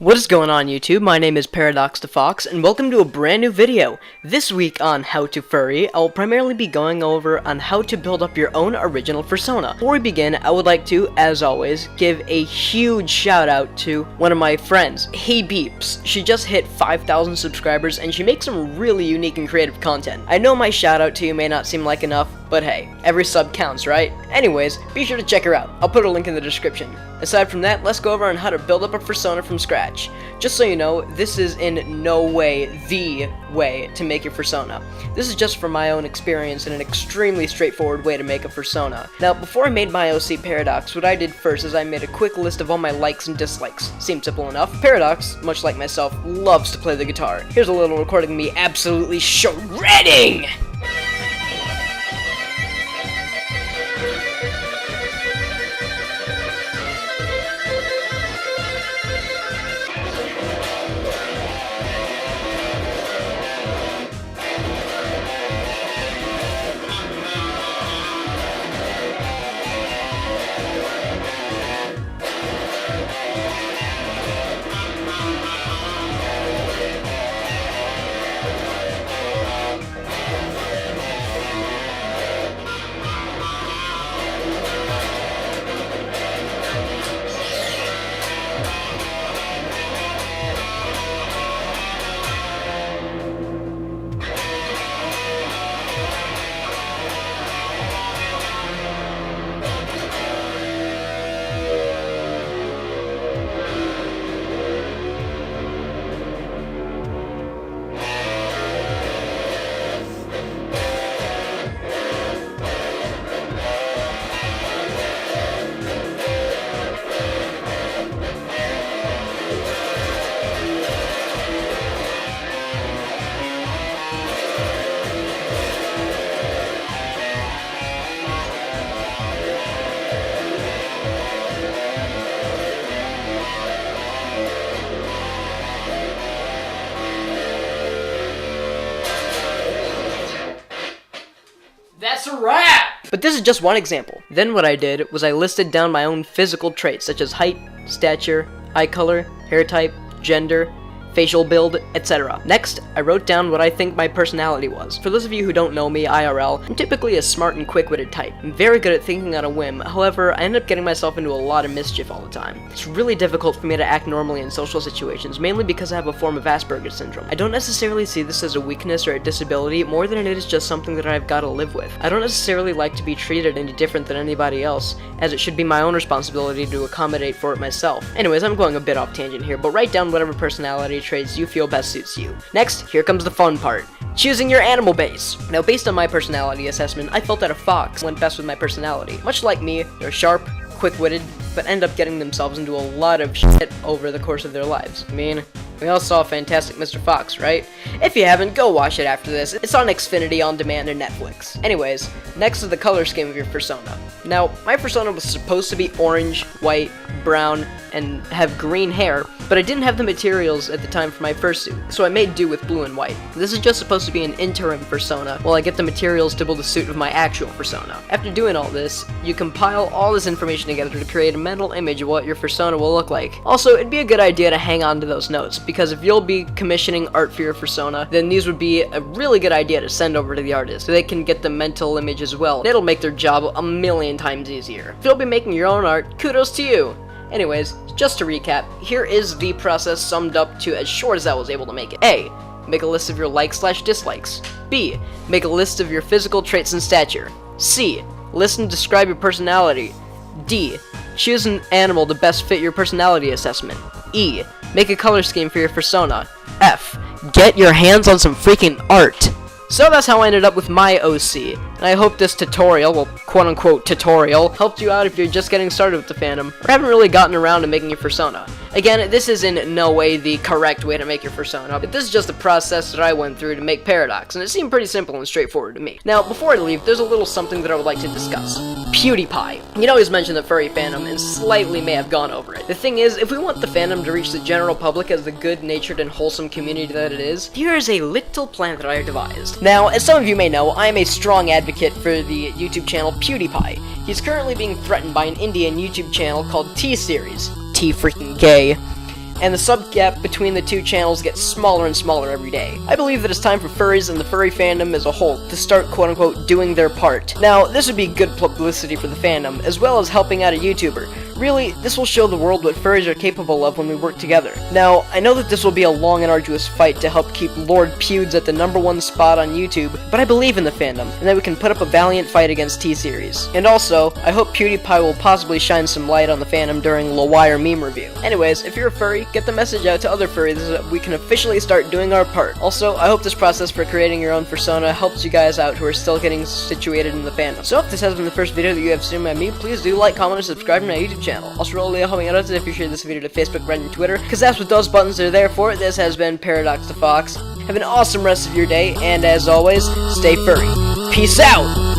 What is going on YouTube? My name is PEWDS, and welcome to a brand new video. This week on How to Furry, I will primarily be going over on how to build up your own original fursona. Before we begin, I would like to, as always, give a huge shout out to one of my friends, HeyBeeps. She just hit 5,000 subscribers and she makes some really unique and creative content. I know my shout out to you may not seem like enough, but hey, every sub counts, right? Anyways, be sure to check her out. I'll put a link in the description. Aside from that, let's go over on how to build up a fursona from scratch. Just so you know, this is in no way the way to make your fursona. This is just from my own experience and an extremely straightforward way to make a fursona. Now, before I made my OC Paradox, what I did first is I made a quick list of all my likes and dislikes. Seems simple enough. Paradox, much like myself, loves to play the guitar. Here's a little recording of me absolutely shredding! That's a wrap! But this is just one example. Then what I did was I listed down my own physical traits such as height, stature, eye color, hair type, gender, facial build, etc. Next, I wrote down what I think my personality was. For those of you who don't know me IRL, I'm typically a smart and quick-witted type. I'm very good at thinking on a whim, however, I end up getting myself into a lot of mischief all the time. It's really difficult for me to act normally in social situations, mainly because I have a form of Asperger's syndrome. I don't necessarily see this as a weakness or a disability, more than it is just something that I've got to live with. I don't necessarily like to be treated any different than anybody else, as it should be my own responsibility to accommodate for it myself. Anyways, I'm going a bit off tangent here, but write down whatever personality traits you feel best suits you. Next, here comes the fun part. Choosing your animal base. Now, based on my personality assessment, I felt that a fox went best with my personality. Much like me, they're sharp, quick-witted, but end up getting themselves into a lot of shit over the course of their lives. I mean, we all saw Fantastic Mr. Fox, right? If you haven't, go watch it after this. It's on Xfinity On Demand or Netflix. Anyways, next is the color scheme of your fursona. Now, my fursona was supposed to be orange, white, brown, and have green hair, but I didn't have the materials at the time for my fursuit, so I made do with blue and white. This is just supposed to be an interim fursona while I get the materials to build a suit of my actual fursona. After doing all this, you compile all this information together to create a mental image of what your fursona will look like. Also, it'd be a good idea to hang on to those notes, because if you'll be commissioning art for your fursona, then these would be a really good idea to send over to the artist, so they can get the mental image as well. It'll make their job a million times easier. If you'll be making your own art, kudos to you! Anyways, just to recap, here is the process summed up to as short as I was able to make it. A. Make a list of your likes/dislikes. B. Make a list of your physical traits and stature. C. List and describe your personality. D. Choose an animal to best fit your personality assessment. E. Make a color scheme for your fursona. F. Get your hands on some freaking art. So that's how I ended up with my OC, and I hope this tutorial, well, quote-unquote tutorial, helped you out if you're just getting started with the fandom, or haven't really gotten around to making your fursona. Again, this is in no way the correct way to make your fursona, but this is just the process that I went through to make Paradox, and it seemed pretty simple and straightforward to me. Now, before I leave, there's a little something that I would like to discuss. PewDiePie. You know he's mentioned the furry fandom, and slightly may have gone over it. The thing is, if we want the fandom to reach the general public as the good-natured and wholesome community that it is, here is a little plan that I devised. Now, as some of you may know, I am a strong advocate for the YouTube channel PewDiePie. He's currently being threatened by an Indian YouTube channel called T-Series. T-freaking gay. and the sub gap between the two channels gets smaller and smaller every day. I believe that it's time for furries and the furry fandom as a whole to start quote-unquote doing their part. Now, this would be good publicity for the fandom, as well as helping out a YouTuber. Really, this will show the world what furries are capable of when we work together. Now, I know that this will be a long and arduous fight to help keep Lord PEWDS at the #1 spot on YouTube, but I believe in the fandom, and that we can put up a valiant fight against T-Series. And also, I hope PewDiePie will possibly shine some light on the fandom during The Wire meme review. Anyways, if you're a furry, get the message out to other furries so that we can officially start doing our part. Also, I hope this process for creating your own persona helps you guys out who are still getting situated in the fandom. So if this has been the first video that you have seen by me, please do like, comment, and subscribe to my YouTube channel. Also, really help me out if you share this video to Facebook, Reddit, and Twitter, because that's what those buttons are there for. This has been Paradox the Fox. Have an awesome rest of your day, and as always, stay furry. Peace out!